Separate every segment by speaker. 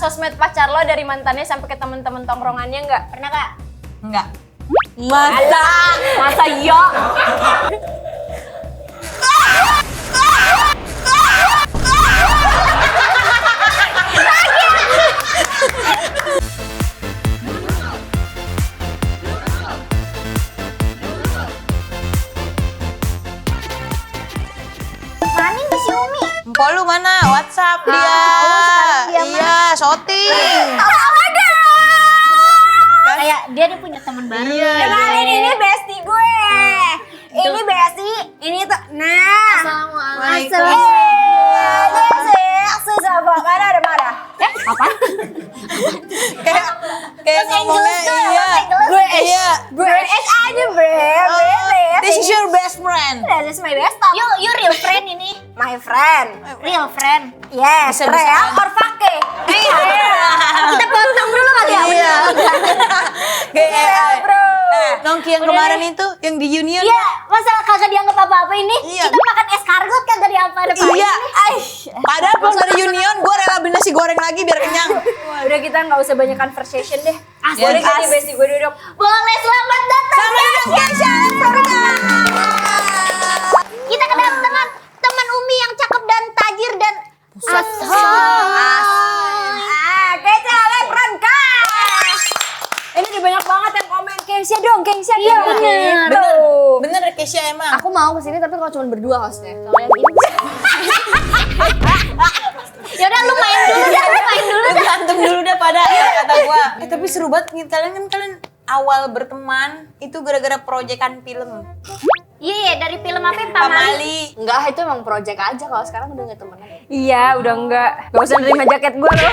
Speaker 1: sosmed pacar lo dari mantannya sampai ke temen-temen tongkrongannya nggak? Pernah Kak?
Speaker 2: Enggak.
Speaker 1: Masa iya?
Speaker 3: Mana nih si Umi?
Speaker 2: Empok lu mana? WhatsApp dia.
Speaker 3: sekarang dia
Speaker 2: Iya, shooting.
Speaker 3: Kayak dia punya teman baru.
Speaker 2: Iya.
Speaker 3: Kenalin ini bestie gue. Ini bestie, ini tuh. Nah.
Speaker 2: Assalamualaikum.
Speaker 3: Susah banget ada marah. Apa?
Speaker 2: Kayak ngomongnya iya.
Speaker 3: Gue
Speaker 2: Iya.
Speaker 3: British aja, British.
Speaker 2: This is your best friend.
Speaker 3: This is my best friend.
Speaker 4: You real friend ini?
Speaker 3: My friend.
Speaker 4: Real friend?
Speaker 3: Yes,
Speaker 2: Bisa-bisa
Speaker 3: real
Speaker 2: aja.
Speaker 3: or fake?
Speaker 4: Kita potong dulu kali ya?
Speaker 2: Iya. Kayak
Speaker 3: bro.
Speaker 2: Nongki yang kemarin itu yang di Union.
Speaker 4: Iya, masa kagak dianggap apa-apa ini?
Speaker 2: Iya.
Speaker 4: Kita makan escargot kagak diapa-apain
Speaker 2: Iya.
Speaker 4: ini.
Speaker 2: Padahal pas dari Union gue rela beli nasi goreng lagi biar kenyang.
Speaker 1: Udah kita nggak usah banyak conversation deh.
Speaker 2: Asli.
Speaker 1: Boleh gak nih bestie gue duduk?
Speaker 4: Boleh, selamat datang Kesha. Kita kedatangan teman Umi yang cakep dan tajir dan
Speaker 3: Keca Lebron Cash.
Speaker 1: Ini udah banyak banget yang komen Keisha dong, Keisha
Speaker 4: Iya,
Speaker 1: dong.
Speaker 4: bener.
Speaker 2: Bener Kesha emang.
Speaker 5: Aku mau kesini tapi kalau cuma berdua hostnya. Kalau yang ini
Speaker 4: Yaudah lu main dulu dah,
Speaker 2: Berantem dulu dah pada kata gua. Tapi seru banget nih kalian awal berteman itu gara-gara proyekan film.
Speaker 4: Iya, dari film apa yang Pamali?
Speaker 2: Pamali.
Speaker 5: enggak, itu emang project aja. Kalau sekarang udah nggak temenan.
Speaker 1: Iya, udah enggak. Gak usah nerima jaket gue loh.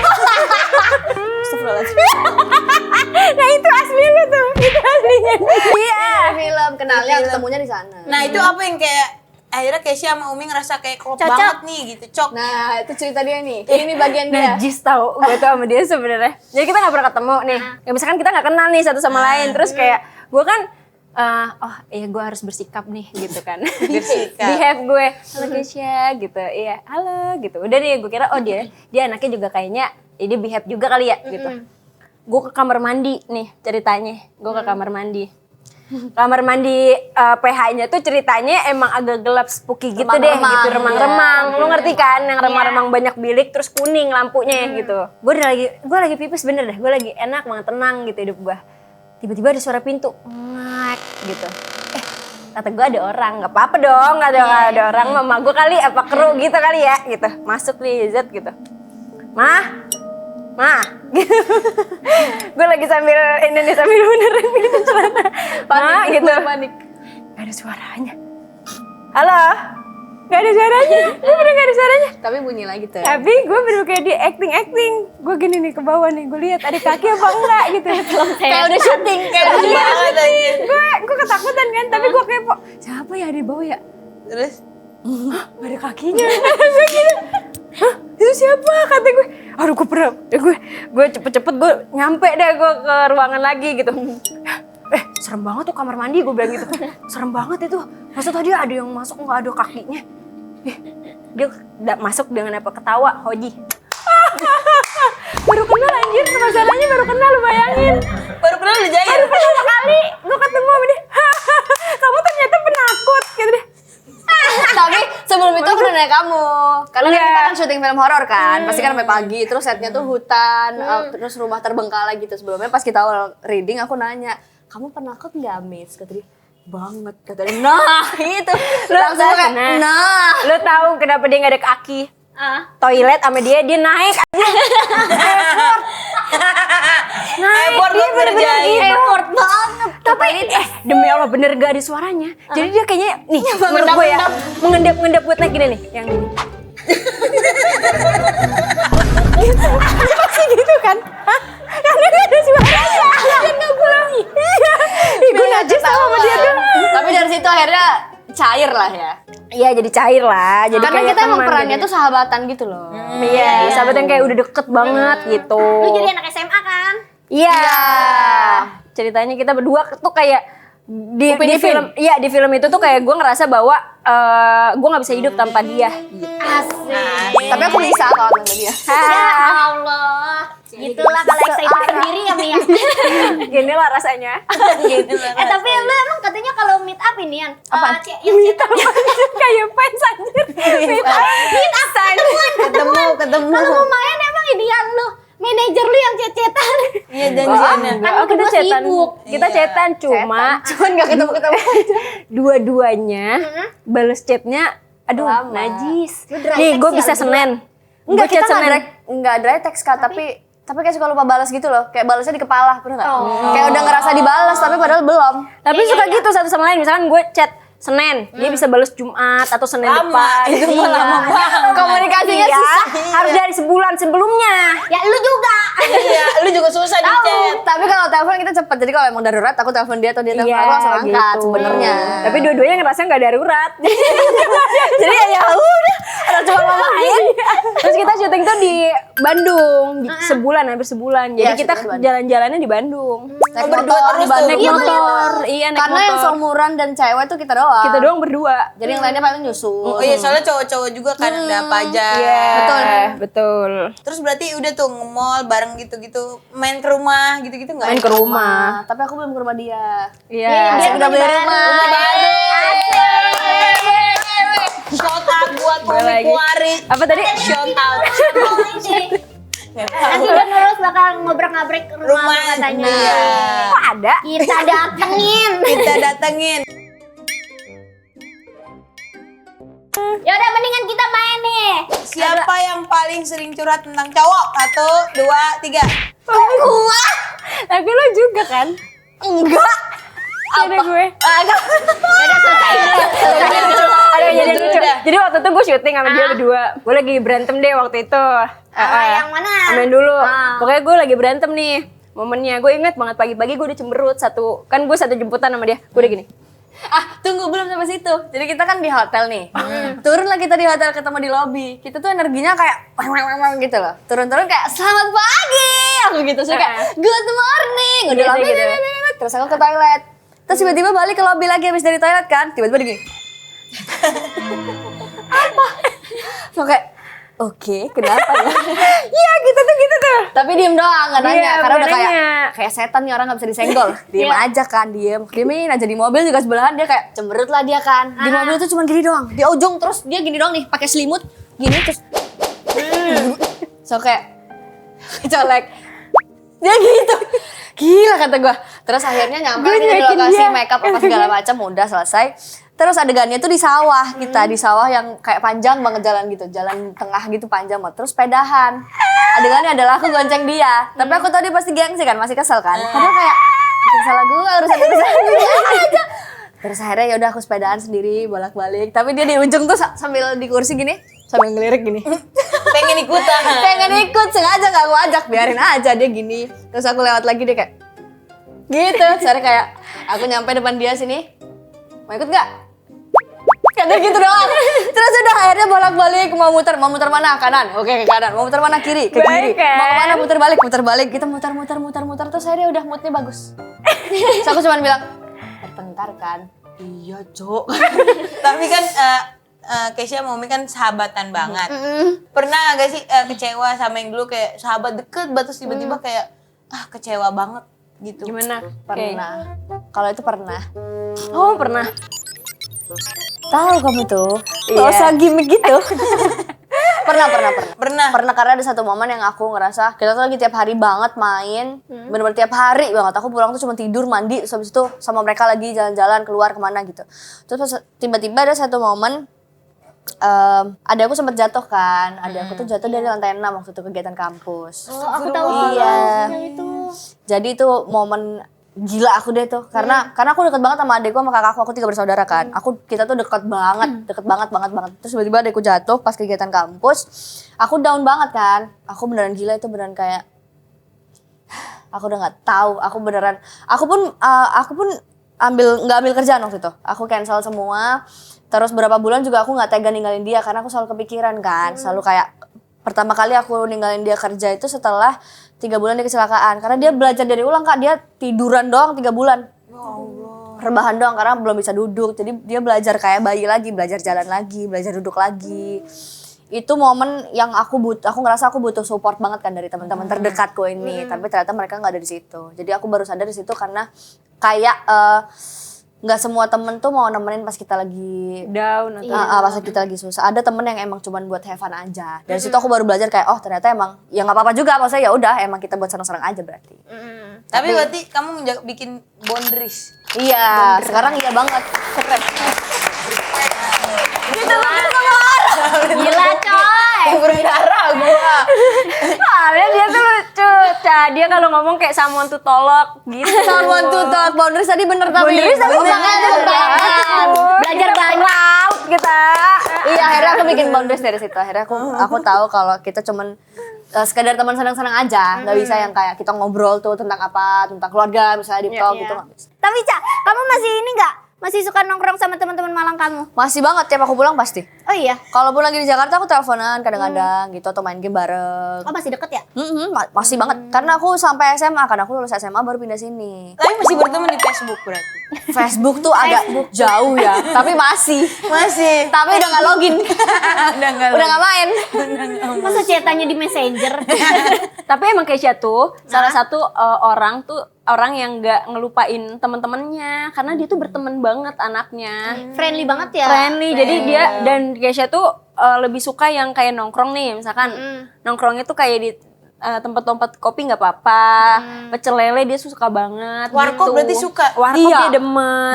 Speaker 1: Nah itu asli lu tuh, itu aslinya. Iya.
Speaker 5: Film kenalnya ketemunya di sana.
Speaker 2: Nah itu apa yang kayak akhirnya Kesha sama Umi ngerasa kayak klop
Speaker 4: Cocok.
Speaker 2: banget nih gitu, cok.
Speaker 5: Nah, itu cerita dia nih. Ini bagian dia.
Speaker 1: Najis tau, gue tuh sama dia sebenarnya. Jadi kita gak pernah ketemu nih. Ya misalkan kita gak kenal nih satu sama lain. Terus kayak gue kan, oh iya gue harus bersikap nih gitu kan.
Speaker 2: Bersikap.
Speaker 1: Behave gue, halo Kesha gitu. Iya, halo gitu. Udah nih gue kira oh dia anaknya juga kayaknya, dia behave juga kali ya gitu. Gue ke kamar mandi nih ceritanya. Gue ke kamar mandi. Kamar mandi PH-nya tuh ceritanya emang agak gelap spooky gitu deh
Speaker 5: Remang-remang,
Speaker 1: gitu, remang-remang.
Speaker 5: iya.
Speaker 1: Lu ngerti kan yang remang-remang banyak bilik terus kuning lampunya gitu. Gue lagi pipis bener deh, gue lagi enak banget tenang gitu hidup gue. Tiba-tiba ada suara pintu, ngak gitu. Kata gue ada orang, nggak apa-apa dong, ada orang. Mama gue kali apa kru gitu kali ya gitu. Masuk nih Z gitu. Mah, gitu. Gue lagi sambil benerin pintu celana. Ma, gitu.
Speaker 5: Panik.
Speaker 1: Gak ada suaranya. Halo? Gak ada suaranya. Gue bener gak ada suaranya.
Speaker 5: Tapi bunyi lagi tuh.
Speaker 1: Tapi gue bener kayak di acting. Gue gini nih ke bawah nih. Gue lihat ada kaki apa enggak gitu.
Speaker 5: Kayak udah syuting, kayak udah syuting.
Speaker 1: Gue ketakutan kan. Tapi gue kepo. Siapa ya di bawah ya?
Speaker 2: Terus
Speaker 1: Gak ada kakinya. Gue gini. Hah? Itu siapa? Kata gue. Aduh gue cepet-cepet gue nyampe deh gue ke ruangan lagi gitu. Serem banget tuh kamar mandi, gue bilang gitu. Serem banget itu. Masa tadi ada yang masuk nggak ada kakinya. Dia masuk dengan apa? Ketawa, Hoji. Baru kenal anjir, masalahnya baru kenal, lu bayangin.
Speaker 2: baru kenal udah jahil.
Speaker 1: Baru pertama kali gue ketemu sama dia. Kamu ternyata penakut gitu deh.
Speaker 5: Tapi sebelum itu aku udah nanya kamu. Karena kan
Speaker 1: Iya.
Speaker 5: kita kan syuting film horor kan. Pasti kan sampai pagi. Terus setnya tuh hutan. Terus rumah terbengkalai gitu. Sebelumnya pas kita awal reading aku nanya, kamu penakut nggak, Miss? Kata dia, banget. Kata dia, nah itu. Langsung kayak, nah.
Speaker 1: Lu tahu kenapa dia nggak ada kaki? Toilet sama dia naik aja.
Speaker 2: Effort
Speaker 1: dia
Speaker 2: buat
Speaker 1: bener-bener
Speaker 2: ngerjain.
Speaker 1: effort banget. Tapi demi Allah bener gak ada suaranya. Jadi dia kayaknya nih menurut gue ya mengendap buat naik gini nih, yang gini. Gitu. Dia pasti gitu kan? Hah? Karena gak ada suaranya. Dan gak pulang. Iya. Gue najis tau sama dia tuh.
Speaker 5: Tapi dari situ akhirnya cair lah ya.
Speaker 1: Iya jadi cair lah. Jadi
Speaker 5: Karena
Speaker 1: kayak
Speaker 5: kita emang
Speaker 1: teman
Speaker 5: perannya
Speaker 1: jadinya.
Speaker 5: tuh sahabatan gitu loh.
Speaker 1: Iya, sahabat yang kayak udah deket banget gitu.
Speaker 4: Lu jadi anak SMA kan?
Speaker 1: Iya. Ceritanya kita berdua tuh kayak di film, iya di film itu tuh kayak gue ngerasa bahwa gue nggak bisa hidup tanpa dia. Gitu.
Speaker 4: Asik.
Speaker 5: Tapi aku bisa kalau sama dia.
Speaker 4: Ya Allah. Itulah kalau excited sendiri ya Mi ya.
Speaker 1: Gini lah rasanya.
Speaker 2: Gitu lah.
Speaker 4: Tapi lu emang katanya kalau meet up ini Yan.
Speaker 5: Apa?
Speaker 4: Yang cetak
Speaker 1: Kayak fans anjir.
Speaker 4: meet up
Speaker 2: Ketemu.
Speaker 4: Kalau mau main emang ini Yan lu. Manajer lu yang cecetan.
Speaker 2: Iya janjiannya.
Speaker 4: Kan
Speaker 1: Oh, kita
Speaker 4: berdua
Speaker 1: cetan.
Speaker 4: sibuk.
Speaker 1: Kita
Speaker 2: Iya.
Speaker 1: cetan cuma
Speaker 5: Cuman gak ketemu-ketemu aja.
Speaker 1: dua-duanya balas chatnya aduh
Speaker 5: Lama.
Speaker 1: najis.
Speaker 4: Lu dry
Speaker 1: Nih
Speaker 4: text
Speaker 1: gue
Speaker 4: ya,
Speaker 1: bisa
Speaker 4: lu
Speaker 1: Senin.
Speaker 5: Enggak,
Speaker 1: Enggak
Speaker 5: kita
Speaker 1: chat
Speaker 5: nggak
Speaker 1: Senin.
Speaker 5: enggak dry text Kak, tapi kayak suka lupa balas gitu loh. Kayak balasnya di kepala, pernah enggak? Kayak udah ngerasa dibalas tapi padahal belum.
Speaker 1: Tapi suka gitu satu sama lain. Misalkan gue chat Senin, dia bisa balas Jumat atau Senin
Speaker 2: Lama,
Speaker 1: depan.
Speaker 2: itu mah lama banget.
Speaker 5: Komunikasinya
Speaker 1: Iya,
Speaker 5: susah.
Speaker 1: harus dari sebulan sebelumnya.
Speaker 4: Ya lu juga.
Speaker 2: Iya, lu juga susah di chat.
Speaker 5: Tapi kalau telepon kita cepet. Jadi kalau emang darurat aku telepon dia atau dia telepon
Speaker 1: Iya,
Speaker 5: aku langsung angkat
Speaker 1: gitu.
Speaker 5: sebenarnya.
Speaker 1: Tapi dua-duanya ngerasa nggak darurat.
Speaker 5: Jadi ya udah, ada cuma mau main.
Speaker 1: Terus kita syuting tuh di Bandung, sebulan hampir sebulan. Jadi
Speaker 5: Iya,
Speaker 1: kita
Speaker 5: syuting di Bandung.
Speaker 1: jalan-jalannya di Bandung.
Speaker 5: Naik
Speaker 2: berdua
Speaker 5: motor
Speaker 2: terus
Speaker 5: di Bandung.
Speaker 2: tuh.
Speaker 1: Naik motor, iya naik
Speaker 5: Karena yang
Speaker 1: motor.
Speaker 5: seumuran dan cewek tuh kita doang.
Speaker 1: Kita doang berdua.
Speaker 5: Jadi yang lainnya paling nyusul.
Speaker 2: Oh iya, soalnya cowok-cowok juga kan ada apa aja.
Speaker 1: Iya,
Speaker 5: Betul.
Speaker 1: betul.
Speaker 2: Terus berarti udah tuh nge-mall bareng gitu-gitu, main ke rumah gitu-gitu nggak?
Speaker 1: Main ke rumah.
Speaker 5: Tapi aku belum ke rumah dia.
Speaker 1: Iya.
Speaker 5: Dia udah beli rumah.
Speaker 2: Shout out buat
Speaker 1: Boleh
Speaker 2: komik
Speaker 1: lagi.
Speaker 2: Wari.
Speaker 1: Apa tadi?
Speaker 2: Shout out.
Speaker 4: Nanti dia terus bakal ngobrak-ngabrik ke rumah
Speaker 2: Rumah.
Speaker 4: lu katanya.
Speaker 2: Iya.
Speaker 1: Kok ada?
Speaker 4: Kita datengin.
Speaker 2: Kita datengin.
Speaker 4: Ya udah mendingan kita main nih.
Speaker 2: Siapa yang paling sering curhat tentang cowok? 1, 2, 3.
Speaker 1: Gua. Tapi lo juga kan?
Speaker 5: Enggak.
Speaker 1: Ada gue.
Speaker 4: Udah selesai dulu.
Speaker 1: Ada kejadian lucu. Jadi waktu itu gue syuting sama dia berdua. Gue lagi berantem deh waktu itu.
Speaker 4: Yang mana?
Speaker 1: Main dulu. Pokoknya gue lagi berantem nih. Momennya gue inget banget pagi-pagi gue udah cemberut satu. Kan gue satu jemputan sama dia. Gue udah gini.
Speaker 5: Tunggu belum sampai situ. Jadi kita kan di hotel nih. Turunlah kita di hotel ketemu di lobby. Kita tuh energinya kayak gitu loh. Turun-turun kayak selamat pagi. Aku gitu sih kayak good morning. Udah
Speaker 1: Biasa
Speaker 5: lobby
Speaker 1: gitu.
Speaker 5: terus aku ke toilet. Terus tiba-tiba balik ke lobby lagi habis dari toilet kan. Tiba-tiba dia gini. Apa? So kayak oke, kenapa ya?
Speaker 1: Iya gitu tuh.
Speaker 5: Tapi diem doang, gak nanya.
Speaker 1: Iya,
Speaker 5: Karena udah
Speaker 1: nggak
Speaker 5: kayak
Speaker 1: nanya.
Speaker 5: kayak setan nih orang gak bisa disenggol. Diem aja kan, diemin aja di mobil juga sebelahan dia kayak cemberut lah dia kan. Di mobil tuh cuma gini doang, di ujung terus dia gini doang nih, pakai selimut gini terus. So kayak colek. Dia gitu. Gila kata gue. Terus akhirnya nyampe
Speaker 1: Gue
Speaker 5: kita di
Speaker 1: nyuekin
Speaker 5: lokasi
Speaker 1: dia.
Speaker 5: make up apa segala macam udah selesai. Terus adegannya tuh di sawah kita, di sawah yang kayak panjang banget jalan gitu, jalan tengah gitu panjang banget. Terus pedahan. Adegannya adalah aku gonceng dia, tapi aku tahu dia pasti gengsi kan, masih kesel kan. Padahal kayak bikin salah gue, urusan dia aja. Terus akhirnya ya udah aku sepedaan sendiri bolak-balik, tapi dia di ujung tuh sambil di kursi gini, sambil ngelirik gini.
Speaker 2: Pengen ikutan.
Speaker 5: Pengen ikut, sengaja gak aku ajak, biarin aja dia gini. Terus aku lewat lagi dia kayak gitu, soalnya kayak aku nyampe depan dia sini, mau ikut gak? Kadang gitu doang. Terus udah akhirnya bolak-balik mau muter mana? Kanan. Oke, ke kanan. Mau muter mana? Kiri. Ke kiri.
Speaker 1: Baik, kan?
Speaker 5: Mau kemana? Muter balik. Kita muter. Terus akhirnya udah moodnya bagus. Terus aku cuma bilang, bentar kan. Iya, Cok.
Speaker 2: Tapi kan Keisha sama Umi kan sahabatan banget. Pernah gak sih kecewa sama yang dulu kayak sahabat deket, terus tiba-tiba kayak kecewa banget gitu.
Speaker 1: Gimana?
Speaker 5: Pernah. Kalau itu pernah.
Speaker 1: Oh pernah.
Speaker 5: Tahu kamu tuh.
Speaker 1: Iya.
Speaker 5: Gak usah gimmick gitu. Pernah.
Speaker 2: Pernah.
Speaker 5: Pernah karena ada satu momen yang aku ngerasa kita tuh lagi tiap hari banget main, bener-bener tiap hari banget. Aku pulang tuh cuma tidur, mandi, terus habis itu sama mereka lagi jalan-jalan keluar kemana gitu. Terus pas tiba-tiba ada satu momen, ada aku sempat jatuh kan, ada aku tuh jatuh dari lantai 6 waktu itu kegiatan kampus.
Speaker 4: Oh, aku tahu
Speaker 5: Iya.
Speaker 4: yang itu.
Speaker 5: Jadi itu momen gila aku deh tuh, karena aku deket banget sama adekku sama kakakku, aku 3 bersaudara kan. Kita tuh deket banget banget. Terus tiba-tiba adekku jatuh pas kegiatan kampus, aku down banget kan. Aku beneran gila itu, beneran kayak aku udah nggak tahu, aku pun nggak ambil kerjaan waktu itu. Aku cancel semua. Terus berapa bulan juga aku nggak tega ninggalin dia karena aku selalu kepikiran kan, selalu kayak pertama kali aku ninggalin dia kerja itu setelah 3 bulan dia kecelakaan. Karena dia belajar dari ulang Kak, dia tiduran doang 3 bulan. Rebahan doang karena belum bisa duduk. Jadi dia belajar kayak bayi lagi, belajar jalan lagi, belajar duduk lagi. itu momen yang aku ngerasa aku butuh support banget kan dari teman-teman terdekatku ini. Tapi ternyata mereka nggak ada di situ. Jadi aku baru sadar di situ karena kayak nggak semua temen tuh mau nemenin pas kita lagi
Speaker 1: Down atau
Speaker 5: pas kita lagi susah. Ada temen yang emang cuman buat have fun aja. Dari situ aku baru belajar kayak oh ternyata emang ya nggak apa-apa juga. Maksudnya ya udah emang kita buat senang-senang aja berarti.
Speaker 2: Tapi berarti kamu bikin boundaries.
Speaker 5: Iya, sekarang iya banget. Keren.
Speaker 4: Gila coy.
Speaker 2: Berdarah gua.
Speaker 1: Soalnya dia tuh lucu. Dia kalau ngomong kayak someone to tolok gitu.
Speaker 5: Someone to talk boundaries tadi bener tapi.
Speaker 1: Boundaries tapi
Speaker 5: Belajar banget kita. Iya, akhirnya aku bikin boundaries dari situ. Akhirnya aku tahu kalau kita cuman sekedar teman senang-senang aja, nggak bisa yang kayak kita ngobrol tuh tentang apa, tentang keluarga misalnya di talk gitu nggak bisa.
Speaker 4: Tapi Ca, kamu masih ini nggak? Masih suka nongkrong sama teman-teman Malang kamu?
Speaker 5: Masih banget tiap aku pulang pasti.
Speaker 4: Oh iya.
Speaker 5: Kalaupun lagi di Jakarta aku teleponan kadang-kadang gitu atau main game bareng.
Speaker 4: Oh masih deket ya?
Speaker 5: Masih banget karena aku sampai SMA kan aku lulus SMA baru pindah sini.
Speaker 2: Tapi masih berteman di Facebook berarti.
Speaker 5: Facebook tuh agak jauh ya, tapi masih. Tapi udah nggak login, udah nggak main.
Speaker 4: Masa cetannya di Messenger?
Speaker 1: Tapi emang Keisha tuh salah satu orang yang nggak ngelupain teman-temannya karena dia tuh berteman banget anaknya.
Speaker 4: Friendly banget ya?
Speaker 1: Friendly. Jadi dia dan Keisha tuh lebih suka yang kayak nongkrong nih, misalkan nongkrongnya tuh kayak di tempat-tempat kopi nggak apa-apa, pecel lele dia suka banget.
Speaker 2: Warkop
Speaker 1: gitu.
Speaker 2: berarti suka?
Speaker 1: Warkop
Speaker 5: Iya.
Speaker 1: dia demen.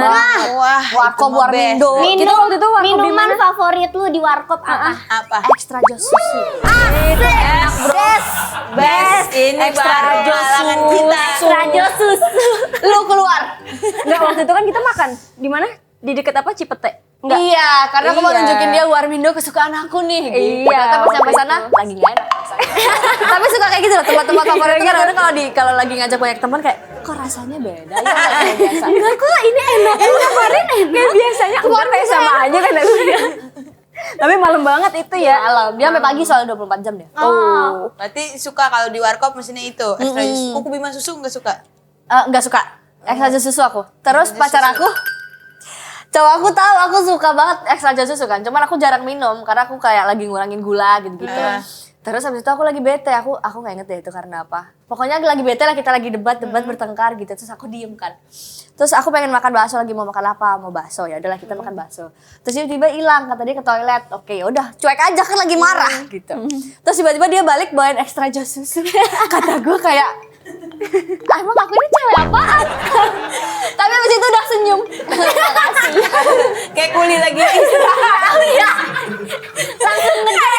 Speaker 2: Wah,
Speaker 5: Warkop
Speaker 2: itu mah
Speaker 5: Warmindo.
Speaker 2: best.
Speaker 1: Kita waktu itu warkop
Speaker 4: Minuman
Speaker 1: di mana?
Speaker 4: favorit lu di warkop apa?
Speaker 2: Apa?
Speaker 5: Extra jos susu.
Speaker 2: Best. Ini
Speaker 1: Extra
Speaker 2: baru
Speaker 1: jos
Speaker 2: halangan
Speaker 1: susu.
Speaker 2: kita.
Speaker 4: Rajo sus.
Speaker 5: Lu keluar.
Speaker 1: Enggak, waktu itu kan kita makan di mana? Di deket apa Cipete? Enggak.
Speaker 5: Iya, karena aku mau
Speaker 1: Iya.
Speaker 5: nunjukin dia Warmindo kesukaan aku nih. Gitu.
Speaker 1: Iya,
Speaker 5: Ternyata pas
Speaker 1: waktu
Speaker 5: sampai sana
Speaker 1: itu.
Speaker 5: lagi nggak enak. Tapi suka kayak gitu loh, tempat-tempat favorit itu kadang-kadang kalau lagi ngajak banyak teman kayak kok rasanya beda ya nggak kayak biasa.
Speaker 1: Enggak kok ini enak. Kemarin kayak biasanya kemarin kayak sama aja kan. Tapi malam banget itu ya.
Speaker 5: Malam, dia sampai pagi soalnya 24 jam deh.
Speaker 1: Oh.
Speaker 2: Berarti suka kalau di warkop mesinnya itu. Extra jus. Kuku bima susu nggak suka?
Speaker 5: Nggak suka. Extra jos susu aku. Terus pacar aku cowok aku tahu aku suka banget extra jos susu kan. Cuman aku jarang minum karena aku kayak lagi ngurangin gula gitu-gitu. Terus habis itu aku lagi bete, aku nggak inget deh itu karena apa. Pokoknya lagi bete lah, kita lagi debat bertengkar gitu. Terus aku diem kan. Terus aku pengen makan bakso, lagi mau makan apa? Mau bakso, ya udahlah kita makan bakso. Terus tiba-tiba hilang, kata dia ke toilet. Oke, udah cuek aja kan lagi marah gitu. Terus tiba-tiba dia balik bawain extra jos susu. Kata gue kayak emang aku ini cewek apaan? Tapi abis itu udah senyum.
Speaker 2: Kayak kuli lagi istirahat.
Speaker 5: Iya.
Speaker 4: Langsung ngejar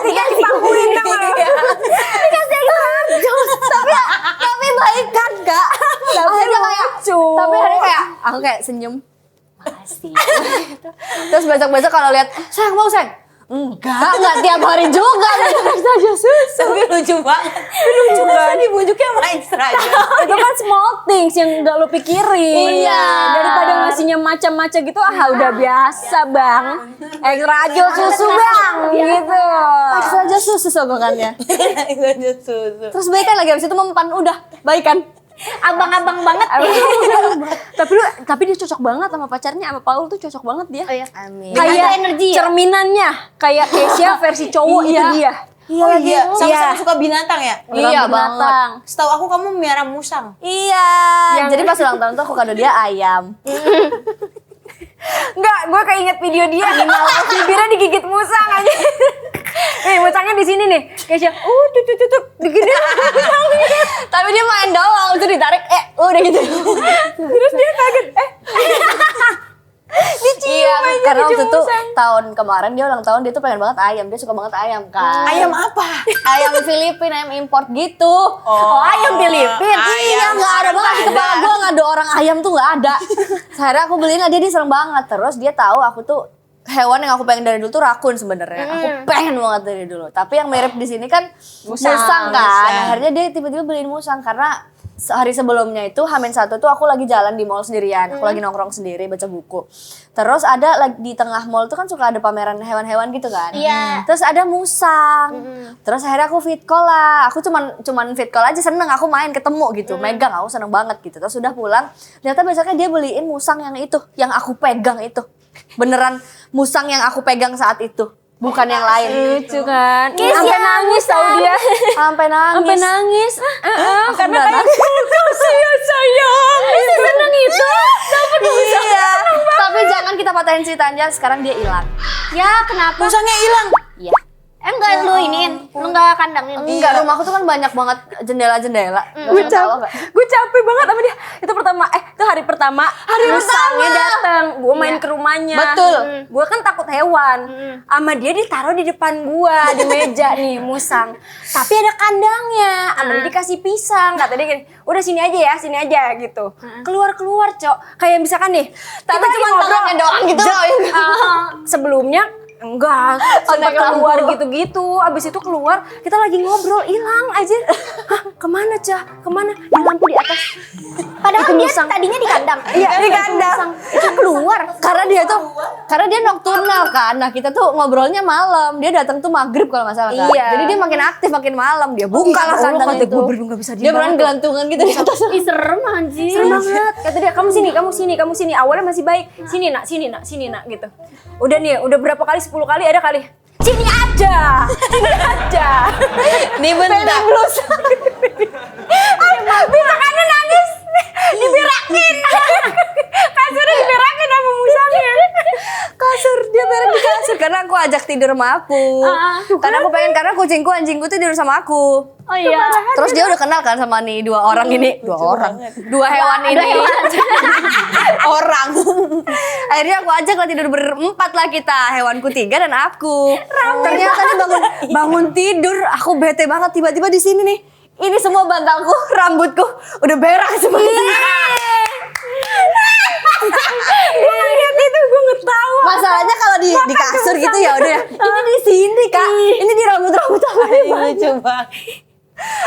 Speaker 4: dikasih pangkuin dikasih jos.
Speaker 5: Tapi baik kan kak? Akhirnya kayak tapi akhirnya kayak aku kayak senyum. Makasih. Terus besok-besok kalau lihat sayang mau sayang. Enggak tiap hari juga extra jos susu.
Speaker 2: Tapi lucu banget. Lucu banget. Dibujuknya sama extra jus.
Speaker 1: Itu kan small things yang gak lo pikirin.
Speaker 5: Iya.
Speaker 1: Daripada ngasihnya macam-macam gitu, udah biasa bang. Extra jos susu bang, gitu.
Speaker 5: Extra jos susu sogokannya.
Speaker 2: Extra jus susu.
Speaker 5: Terus baikan lagi abis itu mempan udah baikan.
Speaker 4: Abang-abang banget.
Speaker 1: Tapi dia cocok banget sama pacarnya, sama Paul tuh cocok banget dia.
Speaker 4: Oh iya.
Speaker 5: Amin.
Speaker 1: Kayak
Speaker 4: energi ya?
Speaker 1: cerminannya, kayak Keisha versi cowok itu dia.
Speaker 2: Oh iya, sama-sama suka binatang ya?
Speaker 5: Iya
Speaker 1: Binatang.
Speaker 2: Setahu aku kamu miara musang.
Speaker 5: Iya. Jadi pas ulang tahun tuh aku kado dia ayam.
Speaker 1: Enggak, gue keinget video dia bibirnya digigit musang aja. Nih, musangnya di sini nih. Keisha, tuh digigit.
Speaker 5: Tapi dia main doang, itu ditarik, udah gitu.
Speaker 1: Terus dia kaget,
Speaker 5: Iya, karena waktu itu tahun kemarin dia ulang tahun, dia tuh pengen banget ayam, dia suka banget ayam kan.
Speaker 2: Ayam apa?
Speaker 5: Ayam Filipina, ayam import gitu.
Speaker 2: Oh,
Speaker 5: ayam Filipina. Iya,
Speaker 2: ayam
Speaker 5: nggak ada banget di
Speaker 2: ada.
Speaker 5: kepala gue, nggak ada orang ayam tuh nggak ada. Akhirnya aku beliin lah, dia seneng banget. Terus dia tahu aku tuh hewan yang aku pengen dari dulu tuh rakun sebenarnya. Aku pengen banget dari dulu. Tapi yang mirip di sini kan musang kan. Akhirnya dia tiba-tiba beliin musang karena hari sebelumnya itu H-1 tuh aku lagi jalan di mall sendirian. Aku lagi nongkrong sendiri baca buku. Terus ada lagi di tengah mall tuh kan suka ada pameran hewan-hewan gitu kan.
Speaker 4: Iya.
Speaker 5: Terus ada musang. Terus akhirnya aku fit call lah. Aku cuman fit call aja, seneng aku main ketemu gitu. Megang aku seneng banget gitu. Terus udah pulang, ternyata besoknya dia beliin musang yang itu, yang aku pegang itu. Beneran musang yang aku pegang saat itu. bukan yang lain.
Speaker 1: Lucu kan? Sampai nangis tau dia.
Speaker 5: Sampai nangis.
Speaker 1: Sampai nangis.
Speaker 5: Aku
Speaker 1: Karena
Speaker 5: nggak
Speaker 1: kayak kasihan sayang. Seneng itu.
Speaker 5: Iya. Tapi jangan kita patahin ceritanya. Sekarang dia hilang.
Speaker 4: Ya kenapa?
Speaker 2: Musangnya hilang.
Speaker 5: Iya.
Speaker 4: Enggak lu iniin, lu enggak kandangin.
Speaker 5: Enggak, rumahku tuh kan banyak banget jendela-jendela.
Speaker 1: Gue capek banget sama dia. Itu hari pertama. Musangnya datang. Gue main ke rumahnya.
Speaker 2: Betul.
Speaker 1: Gue kan takut hewan. Sama dia ditaruh di depan gue di meja nih musang. Tapi ada kandangnya. Sama dia dikasih pisang. Kata dia gini, udah sini aja gitu. Keluar Cok. Kayak misalkan nih.
Speaker 5: Tapi
Speaker 1: kita lagi
Speaker 5: cuma
Speaker 1: ngobrol.
Speaker 5: tangannya doang gitu.
Speaker 1: Sebelumnya enggak, sempat keluar gitu-gitu. Abis itu keluar, kita lagi ngobrol, hilang aja. Hah, kemana Cah? Kemana? Di lampu di atas.
Speaker 4: Padahal dia tadinya di kandang.
Speaker 1: Iya, di kandang.
Speaker 4: Itu keluar.
Speaker 5: Karena dia nocturnal kan. Nah, kita tuh ngobrolnya malam. Dia datang tuh maghrib kalau nggak salah kan.
Speaker 1: Iya.
Speaker 5: Jadi dia makin aktif makin malam. Dia buka lah kandang itu.
Speaker 1: Gak bisa
Speaker 5: Dia beneran gelantungan gitu di atas.
Speaker 4: Ih serem anjir.
Speaker 1: Serem banget. Kata dia, kamu sini. Awalnya masih baik. Sini nak gitu. Udah nih, udah berapa kali? 10 kali ada kali. Sini aja.
Speaker 2: Nih bentar.
Speaker 1: Bisa kan nangis. Diberakin. Kasurnya diberakin sama musangnya.
Speaker 5: Kasur, dia berak di kasur karena aku ajak tidur sama aku. Karena kucingku, anjingku tuh tidur sama aku.
Speaker 4: Oh iya.
Speaker 5: Terus dia udah kenal kan sama nih dua hewan ini.
Speaker 2: Orang.
Speaker 5: Akhirnya aku ajak lah tidur berempat lah kita, hewanku 3 dan aku. Ternyata dia bangun tidur, aku bete banget tiba-tiba di sini nih. Ini semua bantalku, rambutku udah berak semua.
Speaker 1: Gue ngeliat itu, gue ngetawa.
Speaker 5: Masalahnya kalau di kasur gitu ya udah ya. Ini di sini Kak, ini di rambut-rambut aku.
Speaker 2: Lucu banget.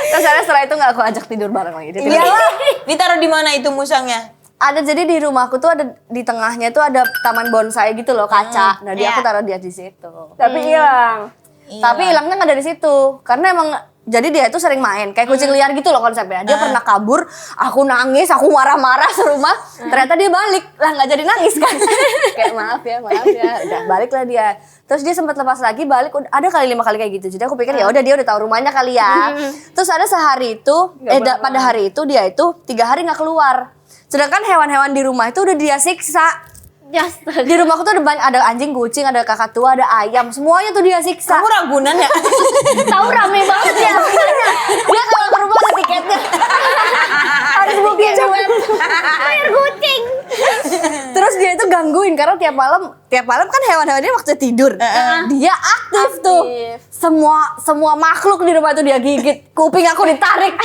Speaker 5: Terus akhirnya setelah itu nggak aku ajak tidur bareng lagi. Dia tidur.
Speaker 2: Iyalah. Ditaruh di mana itu musangnya?
Speaker 5: Ada, jadi di rumahku tuh ada di tengahnya tuh ada taman bonsai gitu loh, kaca. Nah dia aku taruh dia di situ.
Speaker 1: Tapi hilang.
Speaker 5: Tapi hilangnya nggak dari situ, karena emang jadi dia itu sering main kayak kucing liar gitu loh konsepnya. Dia pernah kabur, aku nangis, aku marah-marah serumah. Ternyata dia balik lah, nggak jadi nangis kan? Kayak maaf ya, udah balik lah dia. Terus dia sempat lepas lagi, balik ada kali 5 kali kayak gitu. Jadi aku pikir ya udah dia udah tahu rumahnya kali ya. Terus ada sehari itu, pada hari itu dia itu 3 hari nggak keluar. Sedangkan hewan-hewan di rumah itu udah dia siksa. Di rumahku tuh ada anjing, kucing, ada kakak tua, ada ayam, semuanya tuh dia siksa.
Speaker 2: Kamu Ragunan ya?
Speaker 4: Tahu rame banget ya.
Speaker 5: Dia kalau ke rumah ada tiketnya. Harus booking web.
Speaker 4: Bayar kucing.
Speaker 5: Terus dia itu gangguin karena tiap malam kan hewan-hewannya waktu tidur. Dia aktif tuh. Semua makhluk di rumah itu dia gigit. Kuping aku ditarik.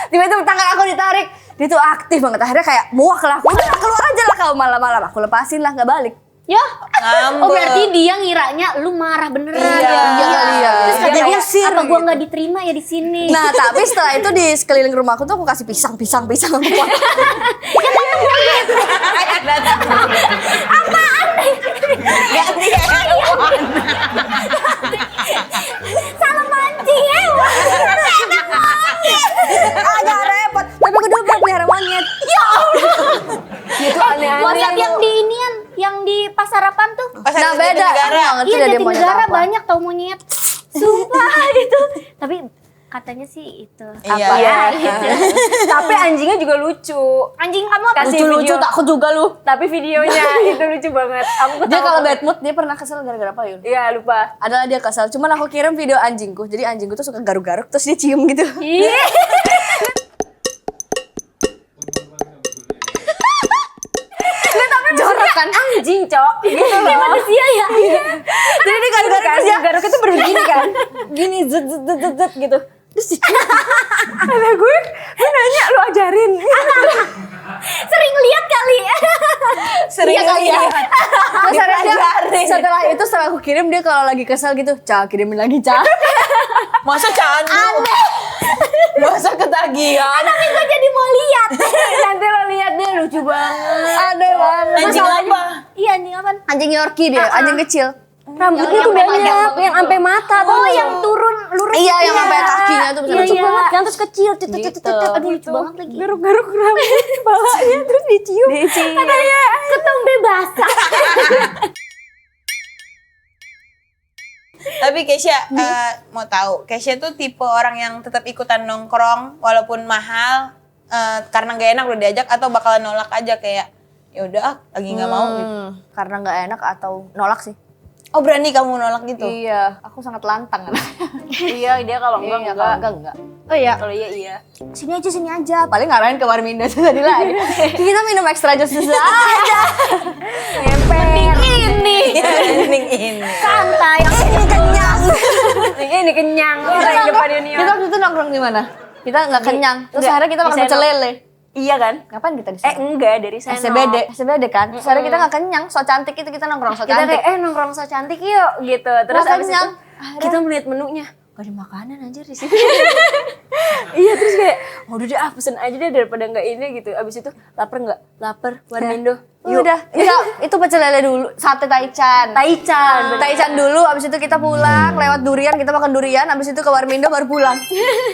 Speaker 5: Tiba-tiba tangan aku ditarik. Dia tuh aktif banget. Akhirnya kayak muak lah. Udah keluar aja lah kau malam-malam. Aku lepasin lah, nggak balik.
Speaker 4: Ya.
Speaker 2: Ngambek.
Speaker 4: Oh berarti dia ngiranya lu marah beneran.
Speaker 2: Iya.
Speaker 5: Kali ya.
Speaker 4: Terus
Speaker 5: Dia
Speaker 4: katanya
Speaker 5: usir
Speaker 4: apa gua
Speaker 5: gitu.
Speaker 4: nggak diterima ya di sini.
Speaker 5: Nah tapi setelah itu di sekeliling rumahku tuh aku kasih pisang.
Speaker 2: Ganti hewan.
Speaker 4: Salah mancing hewan.
Speaker 5: Agak repot. Tapi aku dulu pernah pelihara monyet. Ya Allah. Itu aneh-aneh.
Speaker 4: WhatsApp yang di inian, yang di Pasarapan tuh.
Speaker 2: Pas
Speaker 5: Nah
Speaker 2: ada
Speaker 5: beda.
Speaker 2: negara.
Speaker 5: Aku nggak ngerti
Speaker 4: Iya
Speaker 5: dah dia
Speaker 4: di
Speaker 5: monyet
Speaker 4: negara
Speaker 5: apa.
Speaker 4: banyak tau monyet. Sumpah itu. Tapi katanya sih itu.
Speaker 2: Iya.
Speaker 4: Apa ya?
Speaker 1: Tapi anjingnya juga lucu.
Speaker 4: Anjing kamu apa?
Speaker 1: Kasih
Speaker 5: Lucu-lucu
Speaker 1: video.
Speaker 5: takut juga lu.
Speaker 1: Tapi videonya itu lucu banget. Aku
Speaker 5: Dia
Speaker 1: ketawa.
Speaker 5: kalau bad mood dia pernah kesel gara-gara apa Yun?
Speaker 1: Iya, lupa.
Speaker 5: Adalah dia kesel. Cuman aku kirim video anjingku. Jadi anjingku tuh suka garuk-garuk terus dia cium gitu. Jorok kan?
Speaker 1: Anjing, Cok. Gitu loh.
Speaker 4: Manusia ya.
Speaker 5: Jadi dia garuk-garuk
Speaker 1: Kan,
Speaker 5: terus dia
Speaker 1: garuk itu begini kan. Gini zet gitu. Terus ada gue nanya lu ajarin.
Speaker 4: Sering lihat kali.
Speaker 2: Sering kali ya.
Speaker 5: Setelah itu setelah aku kirim dia kalau lagi kesel gitu, Ca kirimin lagi Ca.
Speaker 2: Masa candu? Masa ketagihan?
Speaker 4: Tapi gue jadi mau lihat.
Speaker 1: Nanti lo lihat dia lucu banget.
Speaker 5: Aneh banget.
Speaker 2: Anjing apa?
Speaker 4: Iya anjing apa?
Speaker 5: Anjing Yorkie dia, anjing kecil.
Speaker 1: Rambutnya tuh banyak, yang sampai mata.
Speaker 4: Oh yang turun lurus.
Speaker 5: Iya, yang sampai kakinya tuh bisa
Speaker 1: Lucu
Speaker 5: lucu.
Speaker 1: banget, yang terus kecil.
Speaker 4: Aduh lucu banget lagi.
Speaker 1: Garuk-garuk rambut balanya terus dicium. Katanya
Speaker 4: Ketombe basah.
Speaker 2: Tapi Kesha mau tahu, Kesha tuh tipe orang yang tetap ikutan nongkrong walaupun mahal karena gak enak udah diajak, atau bakalan nolak aja kayak ya udah lagi nggak mau gitu.
Speaker 5: Karena nggak enak atau nolak sih.
Speaker 2: Oh berani kamu nolak gitu?
Speaker 5: Iya, aku sangat lantang.
Speaker 1: Iya, dia kalau
Speaker 5: Iya,
Speaker 1: enggak
Speaker 5: kalau enggak.
Speaker 1: Oh iya. Kalau iya iya.
Speaker 5: Sini aja. Paling ngarahin ke Warmindo tadi lagi. Kita minum extra jus aja.
Speaker 1: Mending ini.
Speaker 2: Mending ini.
Speaker 1: Santai. Ini kenyang. Ini kenyang. Orang yang depan ini.
Speaker 5: Kita waktu itu nongkrong di mana? Kita nggak kenyang. Terus
Speaker 1: Enggak,
Speaker 5: akhirnya kita makan
Speaker 1: di
Speaker 5: pecel
Speaker 1: Seno.
Speaker 5: lele.
Speaker 1: Iya kan?
Speaker 5: Ngapain kita di sana?
Speaker 1: Enggak, dari sana.
Speaker 5: SCBD kan. Terus akhirnya kita nggak kenyang. So cantik itu kita nongkrong so
Speaker 1: Kita
Speaker 5: cantik.
Speaker 1: kayak nongkrong so cantik yuk gitu. Terus
Speaker 5: Nggak
Speaker 1: abis itu
Speaker 5: kenyang.
Speaker 1: kita melihat menunya. Gak ada makanan anjir di sini. Iya, terus kayak udah deh pesen aja deh daripada nggak ini gitu. Abis itu lapar nggak? Lapar, Warmindo. Yuk.
Speaker 5: Udah, enggak, itu pecel lele dulu, sate taichan.
Speaker 1: Taichan.
Speaker 5: Taichan dulu, abis itu kita pulang, lewat durian, kita makan durian, abis itu ke Warmindo baru pulang.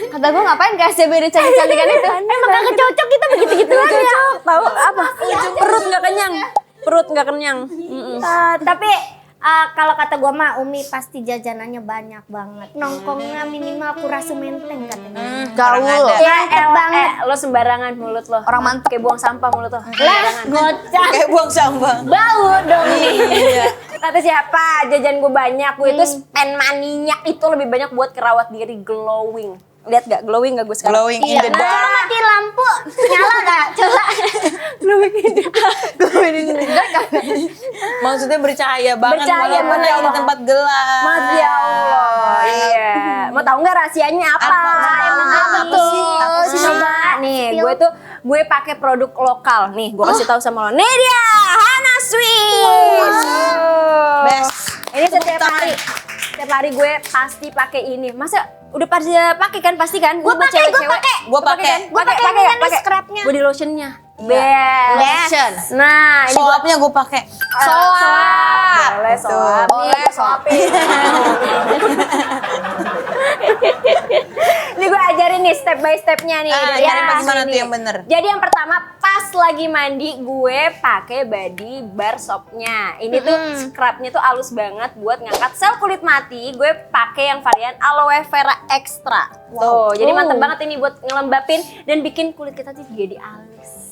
Speaker 5: Kata gue ngapain ke SCBD cantik-cantikan itu?
Speaker 1: Emang kagak cocok kita begitu-gituan ya. Tahu apa? Perut nggak kenyang. Perut nggak kenyang.
Speaker 4: Tapi kalau kata gua mah Umi pasti jajanannya banyak banget. Nongkrongnya minimal kurasa menteng katanya.
Speaker 5: Gaul.
Speaker 1: Ya elah, lo sembarangan mulut lo.
Speaker 5: Orang mantep.
Speaker 1: Kayak buang sampah mulut lo.
Speaker 4: Lah, gocak.
Speaker 2: Kayak buang sampah.
Speaker 4: Bau dong.
Speaker 2: Iya.
Speaker 1: Kata siapa? Jajan gue banyak. Gue itu spend money-nya itu lebih banyak buat kerawat diri glowing. Lihat gak? Glowing gak gue sekarang?
Speaker 2: Glowing in the
Speaker 4: Nah,
Speaker 2: dark.
Speaker 4: mati lampu. Nyala gak? Coba.
Speaker 2: Maksudnya bercahaya banget
Speaker 1: Bercahaya
Speaker 2: walaupun
Speaker 1: banget.
Speaker 2: lagi di tempat gelap.
Speaker 1: Ya Allah. Iya. Mau tahu nggak rahasianya apa?
Speaker 2: Emang
Speaker 4: apa tuh?
Speaker 1: Coba nih, gue pakai produk lokal. Nih, gue kasih tahu sama lo. Nih dia, Hana Swiss.
Speaker 2: Best.
Speaker 1: Ini setiap hari. Setiap hari gue pasti pakai ini. Masa udah pasti pakai kan? Pasti kan?
Speaker 4: Gua pakai, gua pakai.
Speaker 2: Gua pakai.
Speaker 4: Gua pakai
Speaker 1: nggak?
Speaker 4: yang ini scrubnya.
Speaker 1: Body lotionnya.
Speaker 2: Iya.
Speaker 1: Best. Nah, ini gua
Speaker 2: Soapnya gue pakai.
Speaker 1: soap. Boleh soap.
Speaker 5: Boleh, soapin.
Speaker 1: Ini gue ajarin nih step by stepnya nih.
Speaker 2: Ah,
Speaker 1: Ya,
Speaker 2: cari bagaimana
Speaker 1: sini.
Speaker 2: tuh yang bener.
Speaker 1: Jadi yang pertama pas lagi mandi gue pakai body bar soapnya. Ini tuh scrubnya tuh halus banget buat ngangkat sel kulit mati. Gue pakai yang varian aloe vera extra. Tuh, jadi mantep banget ini buat ngelembapin dan bikin kulit kita tuh jadi halus.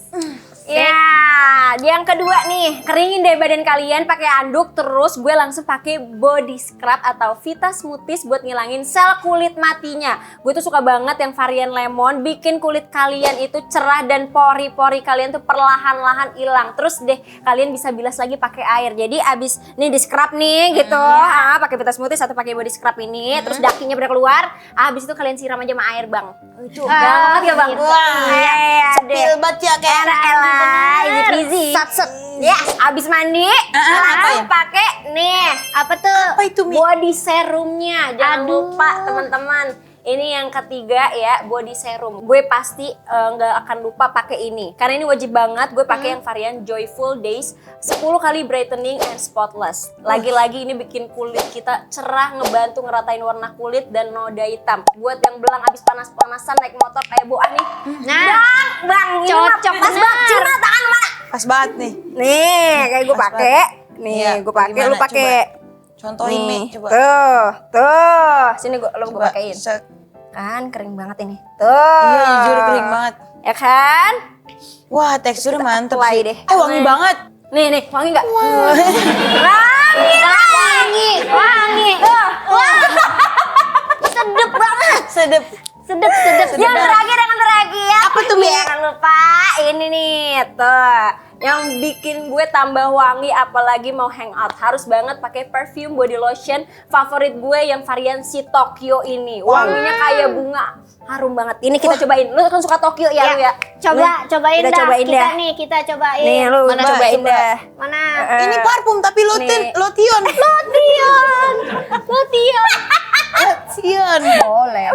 Speaker 1: Ya, yang kedua nih, keringin deh badan kalian pakai anduk, terus gue langsung pakai body scrub atau Vita Smoothies buat ngilangin sel kulit matinya. Gue tuh suka banget yang varian lemon, bikin kulit kalian itu cerah dan pori-pori kalian tuh perlahan-lahan hilang. Terus deh kalian bisa bilas lagi pakai air. Jadi abis nih di scrub nih gitu, pakai Vita Smoothies atau pakai body scrub ini, terus dakinya udah keluar, abis itu kalian siram aja sama air bang. Gampang banget ya bang?
Speaker 2: Wah, sepil banget ya kayak
Speaker 1: Elah, easy peasy.
Speaker 5: Satset.
Speaker 1: Ya, abis mandi, langsung
Speaker 2: ya?
Speaker 1: pakai nih. Apa tuh?
Speaker 2: Apa itu, Mi?
Speaker 1: Body serumnya. Jangan lupa teman-teman. Ini yang ketiga ya, body serum. Gue pasti nggak akan lupa pakai ini. Karena ini wajib banget. Gue pakai yang varian Joyful Days 10 kali brightening and spotless. Lagi-lagi ini bikin kulit kita cerah, ngebantu ngeratain warna kulit dan noda hitam. Buat yang belang abis panas-panasan naik motor kayak Boah nih.
Speaker 4: Nah,
Speaker 1: Bang, ini
Speaker 4: cocok
Speaker 1: mah pas banget. Cina tangan mana?
Speaker 2: pas banget nih.
Speaker 1: Nih, kayak gue
Speaker 2: Pas
Speaker 1: pakai. Nih,
Speaker 2: Iya,
Speaker 1: gue pakai,
Speaker 2: gimana?
Speaker 1: lu pakai.
Speaker 2: Contohin
Speaker 1: Nih,
Speaker 2: nih, coba.
Speaker 1: Tuh. Sini gue
Speaker 2: Coba.
Speaker 1: pakein.
Speaker 2: Se-
Speaker 1: Kan kering banget ini. Tuh.
Speaker 2: Iya, jujur kering banget.
Speaker 1: Ya kan?
Speaker 2: Wah, teksturnya mantep
Speaker 1: apply
Speaker 2: sih.
Speaker 1: deh.
Speaker 2: Wangi banget.
Speaker 1: Nih, wangi nggak? Wangi. Sedep banget.
Speaker 2: Sedep.
Speaker 1: Sedep. Yang terakhir. Apa tuh, Mi? Jangan lupa ini nih, tuh. Yang bikin gue tambah wangi apalagi mau hangout. Harus banget pakai perfume body lotion favorit gue yang varian si Tokyo ini. Wanginya kayak bunga. Harum banget. Ini kita cobain. Lu kan suka Tokyo ya, lu ya?
Speaker 4: cobain
Speaker 1: Udah
Speaker 4: dah.
Speaker 1: cobain
Speaker 4: Kita
Speaker 1: dah.
Speaker 4: nih, kita cobain.
Speaker 1: Nih, lu
Speaker 2: Mana
Speaker 1: cobain
Speaker 2: coba?
Speaker 1: dah.
Speaker 4: Mana?
Speaker 2: Ini parfum tapi
Speaker 1: Nih.
Speaker 2: lotion. Lotion.
Speaker 5: Boleh.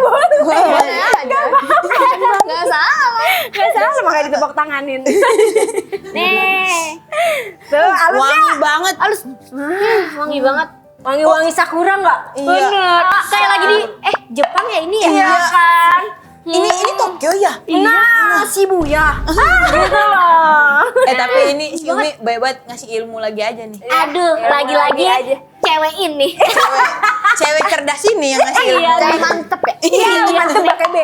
Speaker 5: Nggak salah.
Speaker 1: Gak salah makanya ditepuk tanganin.
Speaker 4: Nih.
Speaker 1: Tuh, halus
Speaker 2: Wangi banget.
Speaker 4: Wangi banget.
Speaker 1: Wangi-wangi sakura nggak?
Speaker 2: Iya.
Speaker 1: Bener.
Speaker 4: Kayak lagi di Jepang ya ini ya?
Speaker 1: Iya kan?
Speaker 2: Ini Tokyo ya?
Speaker 1: Nah, Shibuya. Gitu loh.
Speaker 2: Tapi ini si Umi baik banget ngasih ilmu lagi aja nih.
Speaker 4: Aduh,
Speaker 1: Ya,
Speaker 4: lagi-lagi
Speaker 1: aja.
Speaker 4: cewek ini.
Speaker 2: Cewek cerdas ini yang ngasih ilmu.
Speaker 4: Cewek mantep ya.
Speaker 1: Iya, mantep pakai B.